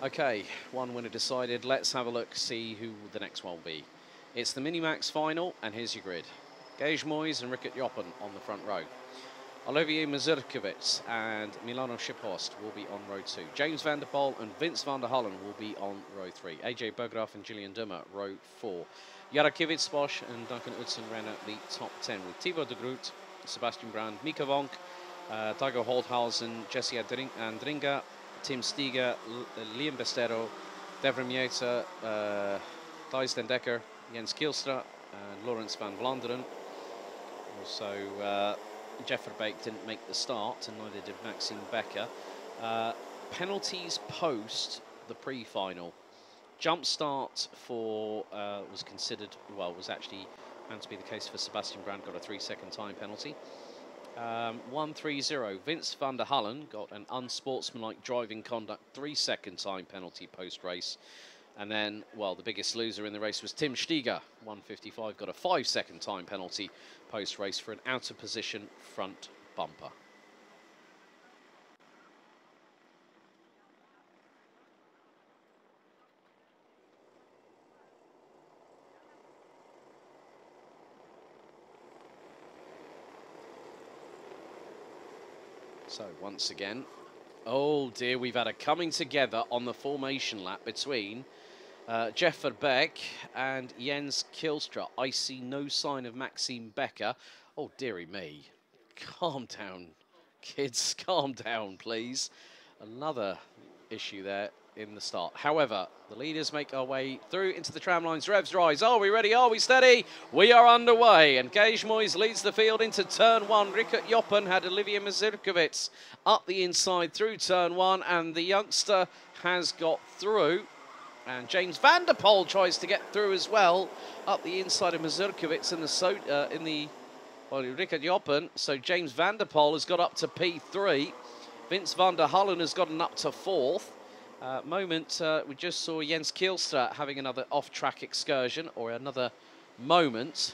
Okay, one winner decided. Let's have a look, see who the next one will be. It's the Minimax final, and here's your grid. Gage Moyes and Rickert Joppen on the front row. Olivier Mazurkiewicz and Milano Shiphorst will be on row 2. James van der Poel and Vince van der Hullen will be on row 3. AJ Berggraaf and Gillian Dummer, row 4. Jarakiewicz, Bosch and Duncan Hudson ran out the top 10 with Thibaut de Groot, Sebastian Brand, Mika Vonk, Tiago Holthausen, Jesse Andringa, Tim Stiga, Liam Bestero, Devrim Yater, Thijs den Dekker, Jens Kielstra and Laurens van Vlaanderen. Also, Jeff Verbeek didn't make the start, and neither did Maxime Becker. Penalties post the pre-final. Jump start for was considered, well, was actually found to be the case for Sebastian Brand, got a 3-second time penalty. 1-3-0. Vince van der Hullen got an unsportsmanlike driving conduct 3-second time penalty post-race. And then, well, the biggest loser in the race was Tim Stiga, 1:55, got a 5-second time penalty post-race for an out-of-position front bumper. So, once again, oh dear, we've had a coming together on the formation lap between Jeff Verbeek and Jens Kielstra. I see no sign of Maxime Becker. Oh, dearie me. Calm down, kids. Calm down, please. Another issue there in the start. However, the leaders make our way through into the tram lines. Revs rise. Are we ready? Are we steady? We are underway. And Gage Moyes leads the field into turn 1. Rickert Joppen had Olivier Mazurkiewicz up the inside through turn 1. And the youngster has got through. And James van der Poel tries to get through as well, up the inside of Mazurkiewicz Rickert Joppen. So James van der Poel has got up to P3. Vince van der Hullen has gotten up to 4th. We just saw Jens Kielstra having another off-track excursion, or another moment.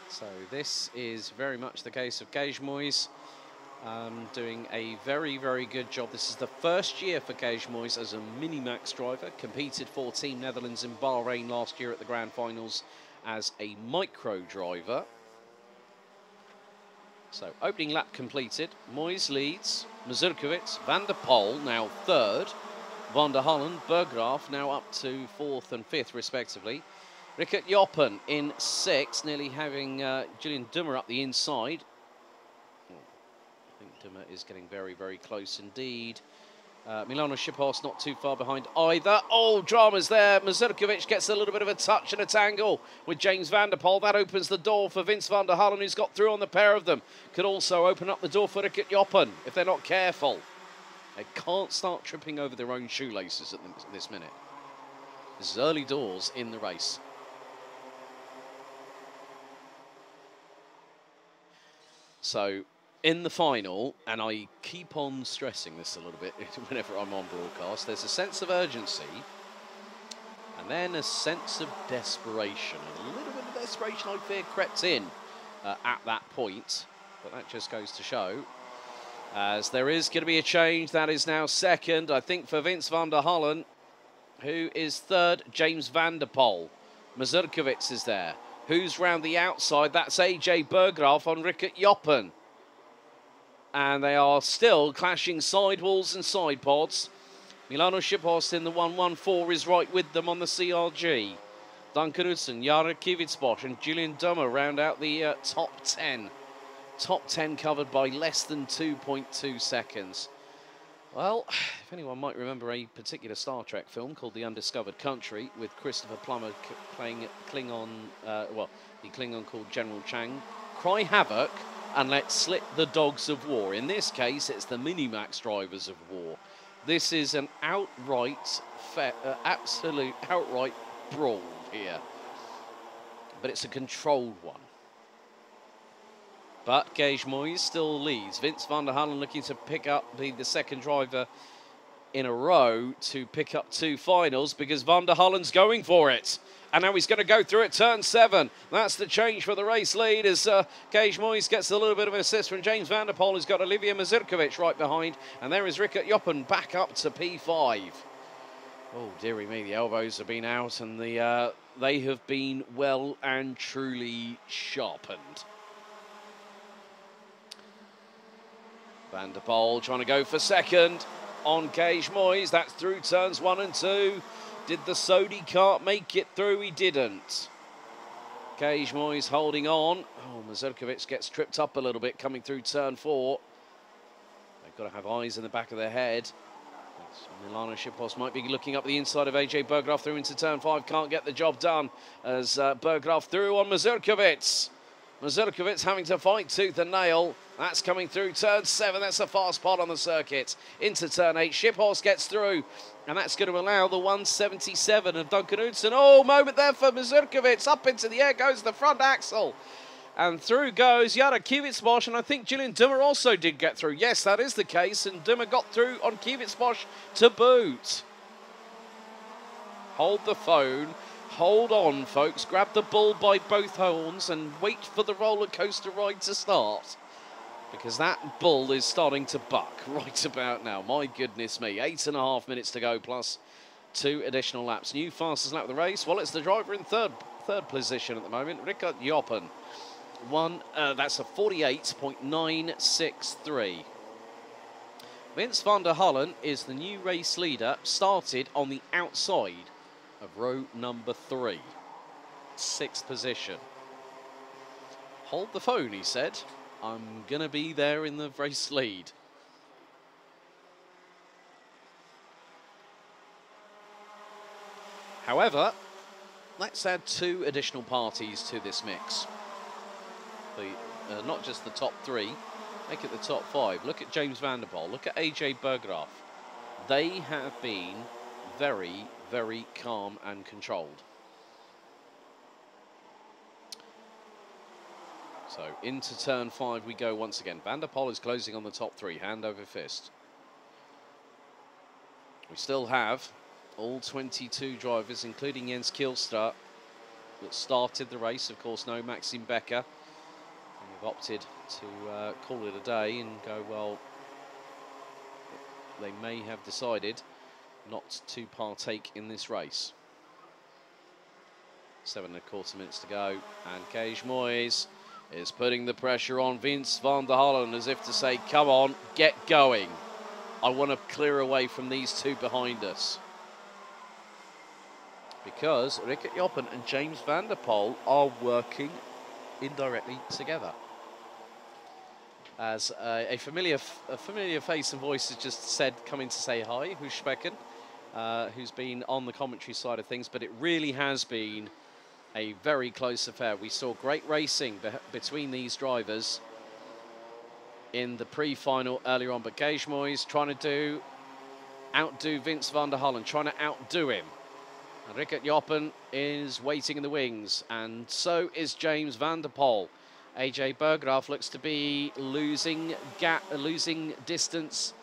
So this is very much the case of Gage Moyes. Doing a very, very good job. This is the first year for Gage Moyes as a Minimax driver. Competed for Team Netherlands in Bahrain last year at the Grand Finals as a micro driver. So, opening lap completed. Moyes leads. Mazurkiewicz, van der Poel now 3rd. Van der Hullen, Berggraaf now up to 4th and 5th respectively. Rickert Joppen in 6th, nearly having Gillian Dummer up the inside. Dummer is getting very, very close indeed. Milano Shiphorst not too far behind either. Oh, dramas there. Mazurkiewicz gets a little bit of a touch and a tangle with James van der Poel. That opens the door for Vince van der Hullen, who's got through on the pair of them. Could also open up the door for Rickert Joppen if they're not careful. They can't start tripping over their own shoelaces at this minute. This is early doors in the race. So, in the final, and I keep on stressing this a little bit whenever I'm on broadcast, there's a sense of urgency and then a sense of desperation. A little bit of desperation, I fear, crept in at that point, but that just goes to show, as there is going to be a change. That is now 2nd, I think, for Vince van der Hullen, who is 3rd, James van der Poel. Mazurkiewicz is there. Who's round the outside? That's AJ Berggraaf on Rickert Joppen. And they are still clashing sidewalls and side pods. Milano Shiphorst in the 114 is right with them on the CRG. Duncan Hudson, Jarakiewicz, Bosch and Gillian Dummer round out the top 10. Top 10 covered by less than 2.2 seconds. Well, if anyone might remember a particular Star Trek film called The Undiscovered Country, with Christopher Plummer playing Klingon, the Klingon called General Chang, cry havoc and let's slit the dogs of war. In this case, it's the Minimax drivers of war. This is an absolute outright brawl here. But it's a controlled one. But Gage Moyes still leads. Vince van der Hullen looking to pick up, be the 2nd driver in a row to pick up 2 finals because Van der Hallen's going for it. And now he's going to go through at turn 7. That's the change for the race lead as Gage Moyes gets a little bit of assist from James van der Poel, who's got Olivia Mazurkovic right behind. And there is Rickert Joppen back up to P5. Oh, dearie me, the elbows have been out and they have been well and truly sharpened. Van der Poel trying to go for second on Gage Moyes. That's through turns 1 and 2. Did the Sodi kart make it through? He didn't. Gage Moyes holding on. Oh, Mazurkovic gets tripped up a little bit coming through turn 4. They've got to have eyes in the back of their head. Milano Schipos might be looking up the inside of AJ Berggraaf through into turn 5. Can't get the job done as Berggraaf through on Mazurkovic. Mazurkovic having to fight tooth and nail. That's coming through turn 7. That's a fast part on the circuit. Into turn 8. Schipos gets through. And that's going to allow the 177 of Duncan Hudson. Oh, moment there for Mazurkovic. Up into the air goes the front axle. And through goes Yara Kivitsbosch. And I think Gillian Dummer also did get through. Yes, that is the case. And Dummer got through on Kivitsbosch to boot. Hold the phone. Hold on, folks. Grab the bull by both horns and wait for the roller coaster ride to start. Because that bull is starting to buck right about now. My goodness me. 8.5 minutes to go plus 2 additional laps. New fastest lap of the race. Well, it's the driver in third position at the moment. Rickert Joppen. That's a 48.963. Vince van der Hallen is the new race leader. Started on the outside of row number 3. 6th position. Hold the phone, he said. I'm going to be there in the race lead. However, let's add 2 additional parties to this mix. Not just the top 3, make it the top 5. Look at James van der Poel, look at AJ Berggraaf. They have been very, very calm and controlled. So into turn 5 we go once again. Van der Poel is closing on the top 3, hand over fist. We still have all 22 drivers, including Jens Kielstra, that started the race. Of course, no Maxime Becker. And we've opted to call it a day and go, well, they may have decided not to partake in this race. 7.25 minutes to go, and Gage Moyes is putting the pressure on Vince van der Hallen as if to say, come on, get going. I want to clear away from these 2 behind us. Because Rickert Joppen and James van der Poel are working indirectly together. As a familiar face and voice has just said, coming to say hi, Hushbecken, who's been on the commentary side of things, but it really has been a very close affair. We saw great racing between these drivers in the pre-final earlier on, but Gage Moyes trying to outdo Vince van der Hallen, trying to outdo him. And Rickert Joppen is waiting in the wings, and so is James van der Poel. AJ Berggraaf looks to be losing distance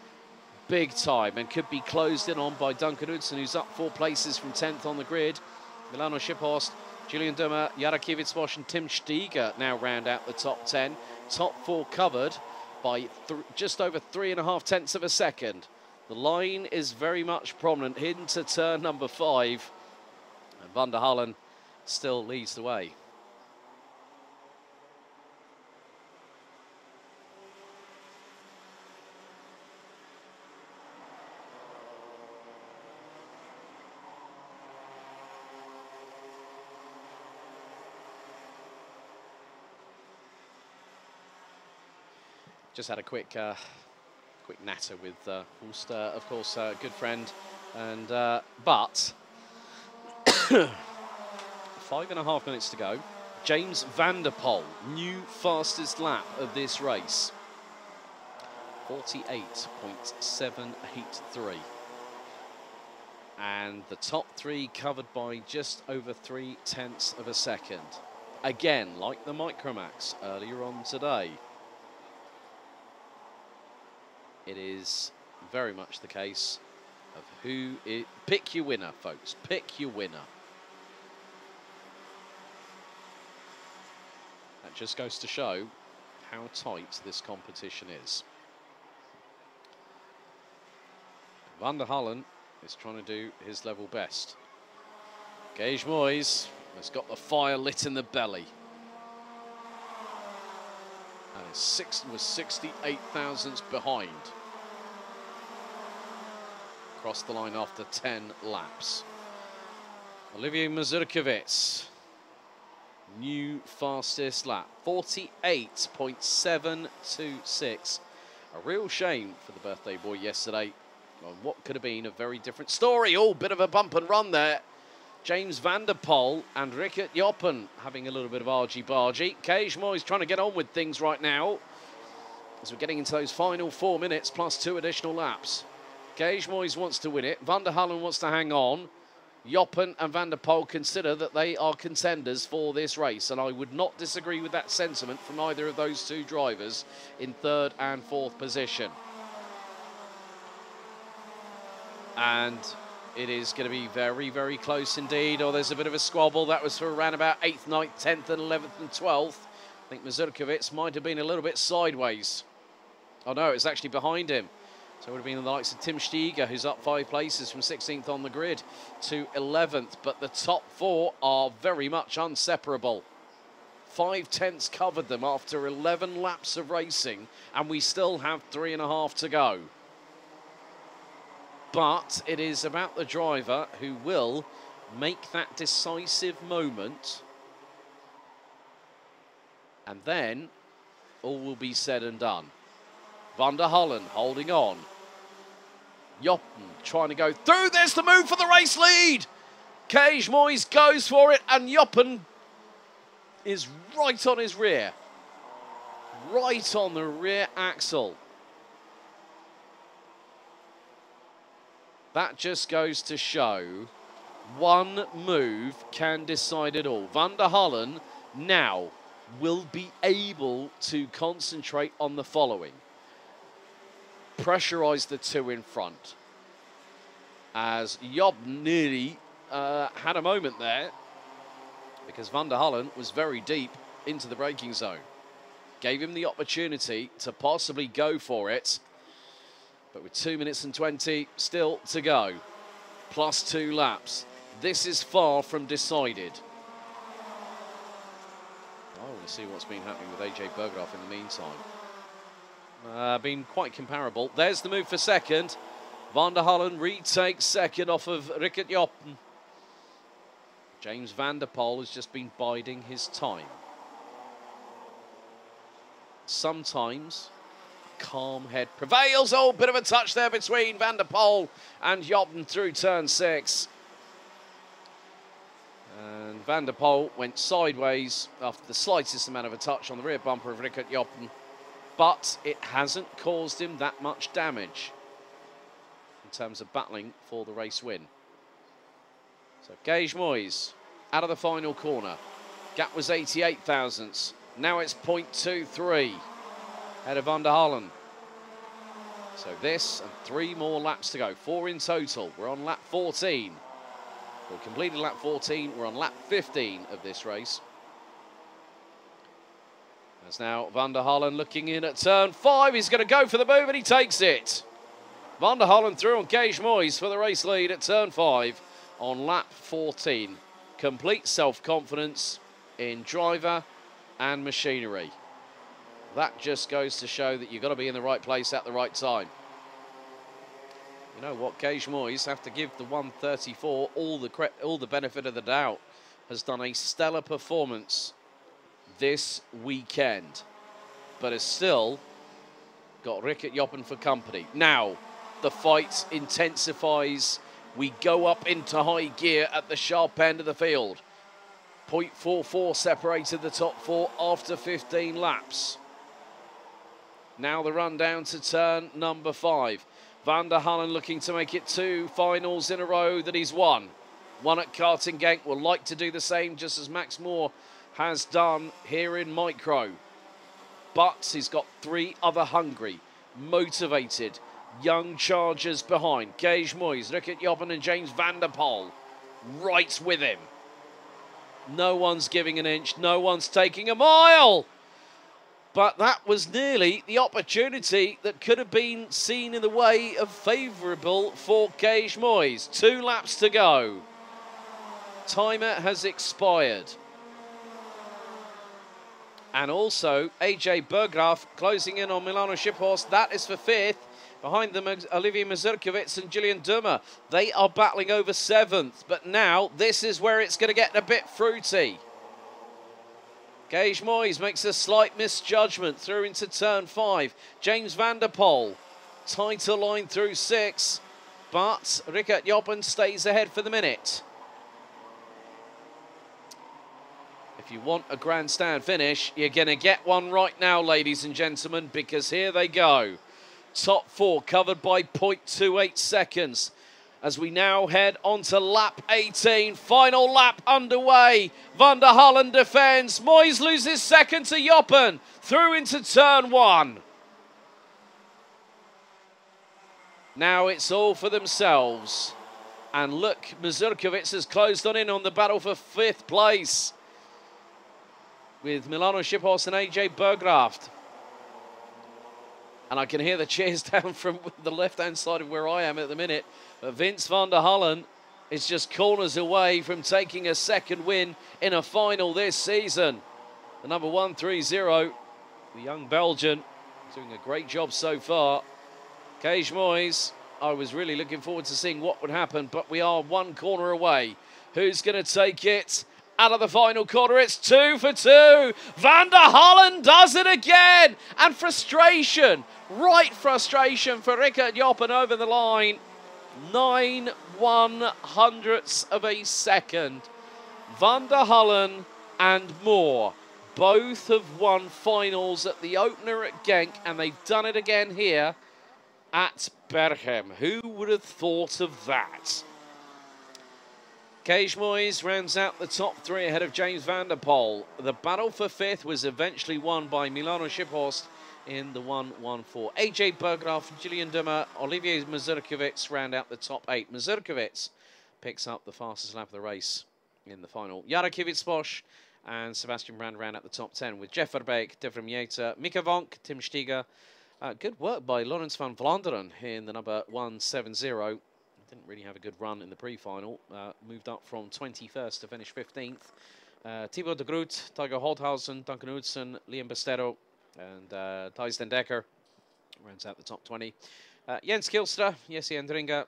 big time and could be closed in on by Duncan Hudson, who's up 4 places from 10th on the grid. Milano Schipos, Julian Dummer, Yara Kivitsbosch and Tim Steger now round out the top 10. Top 4 covered by just over 3.5 tenths of a second. The line is very much prominent into turn number 5. And van der Hallen still leads the way. Just had a quick natter with Hulst, of course, a good friend, and but 5.5 minutes to go. James van der Poel, new fastest lap of this race, 48.783, and the top 3 covered by just over 3 tenths of a second. Again, like the Micromax earlier on today. It is very much the case of who it. Pick your winner, folks. Pick your winner. That just goes to show how tight this competition is. Van der Hallen is trying to do his level best. Gage Moyes has got the fire lit in the belly. And was 68 thousandths behind. Crossed the line after 10 laps. Olivier Mazurkiewicz, new fastest lap, 48.726. A real shame for the birthday boy yesterday on what could have been a very different story. Oh, bit of a bump and run there. James van der Poel and Rickert Joppen having a little bit of argy-bargy. Gage Moyes trying to get on with things right now as we're getting into those final 4 minutes plus 2 additional laps. Gage Moyes wants to win it. Van der Hallen wants to hang on. Joppen and Van der Poel consider that they are contenders for this race, and I would not disagree with that sentiment from either of those two drivers in 3rd and 4th position. And it is going to be very, very close indeed. Oh, there's a bit of a squabble. That was for around about 8th, 9th, 10th and 11th and 12th. I think Mazurkiewicz might have been a little bit sideways. Oh, no, it's actually behind him. So it would have been the likes of Tim Steiger, who's up 5 places from 16th on the grid to 11th. But the top 4 are very much inseparable. 5 tenths covered them after 11 laps of racing, and we still have 3.5 to go. But it is about the driver who will make that decisive moment. And then all will be said and done. Van der Hallen holding on. Joppen trying to go through. There's the move for the race lead. Gage Moyes goes for it, and Joppen is right on his rear. Right on the rear axle. That just goes to show one move can decide it all. Van der Hallen now will be able to concentrate on the following. Pressurise the 2 in front. As Job nearly had a moment there, because Van der Hallen was very deep into the braking zone. Gave him the opportunity to possibly go for it. But with 2 minutes and 20 still to go, plus 2 laps, this is far from decided. I want to see what's been happening with AJ Berghem in the meantime. Been quite comparable. There's the move for second. Van der Hallen retakes second off of Rickert Joppen. James van der Poel has just been biding his time. Sometimes calm head prevails. Oh, bit of a touch there between Van der Poel and Joppen through turn 6. And Van der Poel went sideways after the slightest amount of a touch on the rear bumper of Rickert Joppen, but it hasn't caused him that much damage in terms of battling for the race win. So Gage Moyes out of the final corner. Gap was 88 thousandths. Now it's 0.23. Ahead of Van der Hallen. So this and 3 more laps to go. 4 in total. We're on lap 14. We've completed lap 14. We're on lap 15 of this race. There's now Van der Hallen looking in at turn 5. He's going to go for the move and he takes it. Van der Hallen through on Gage Moyes for the race lead at turn 5 on lap 14. Complete self-confidence in driver and machinery. That just goes to show that you've got to be in the right place at the right time. You know what, Gage Moyes, have to give the 134 all the benefit of the doubt. Has done a stellar performance this weekend, but has still got Rickert Joppen for company. Now, the fight intensifies. We go up into high gear at the sharp end of the field. 0.44 separated the top 4 after 15 laps. Now the run down to turn number 5. Van der Hallen looking to make it 2 finals in a row that he's won. One at Kartinggenk, will like to do the same just as Max Moore has done here in Micro. But he's got 3 other hungry, motivated, young chargers behind. Gage Moyes, Rickert Joppen and James van der Poel right with him. No one's giving an inch, no one's taking a mile. But that was nearly the opportunity that could have been seen in the way of favourable for Gage Moyes. 2 laps to go. Timer has expired. And also, AJ Berggraaf closing in on Milano Shiphorst. That is for 5th. Behind them, Olivier Mazurkiewicz and Julian Dummer. They are battling over 7th. But now, this is where it's going to get a bit fruity. Gage Moyes makes a slight misjudgment through into turn 5. James van der Poel, tighter line through 6. But Rickert Joppen stays ahead for the minute. If you want a grandstand finish, you're going to get one right now, ladies and gentlemen, because here they go. Top 4 covered by 0.28 seconds. As we now head on to lap 18. Final lap underway. Van der Hallen defends. Moyes loses second to Joppen. Through into turn 1. Now it's all for themselves. And look, Mazurkiewicz has closed in on the battle for 5th place. With Milano Shiphorst and AJ Berggraaf. And I can hear the cheers down from the left-hand side of where I am at the minute. But Vince van der Hallen is just corners away from taking a second win in a final this season. The number 130, the young Belgian, doing a great job so far. Gage Moyes, I was really looking forward to seeing what would happen, but we are 1 corner away. Who's going to take it? Out of the final corner, it's 2 for 2. Van der Hallen does it again. And frustration, right frustration for Rickert Joppen over the line. 9/100ths of a second. Van der Hallen and Moore both have won finals at the opener at Genk, and they've done it again here at Berghem. Who would have thought of that? Gage Moyes rounds out the top 3 ahead of James van der Poel. The battle for 5th was eventually won by Milano Shiphorst in the 1:14. AJ Berggraaf, Julian Dummer, Olivier Mazurkiewicz round out the top 8. Mazurkiewicz picks up the fastest lap of the race in the final. Jarek Bosch and Sebastian Brand round out the top 10 with Jeff Verbeek, Devrim Yater, Mika Vonk, Tim Stiger. Good work by Laurens van Vlaanderen in the number 170. Didn't really have a good run in the pre-final. Moved up from 21st to finish 15th. Thibaut de Groot, Tiger Holthausen, Duncan Hudson, Liam Bastero, and Thijs den Dekker rounds out the top 20. Jens Kilstra, Jesse Andringa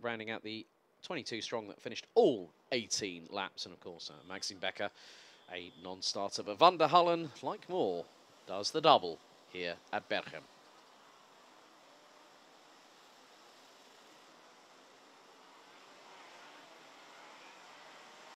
rounding out the 22 strong that finished all 18 laps. And of course, Maxime Becker, a non-starter. But Van der Hallen, like Moore, does the double here at Berghem.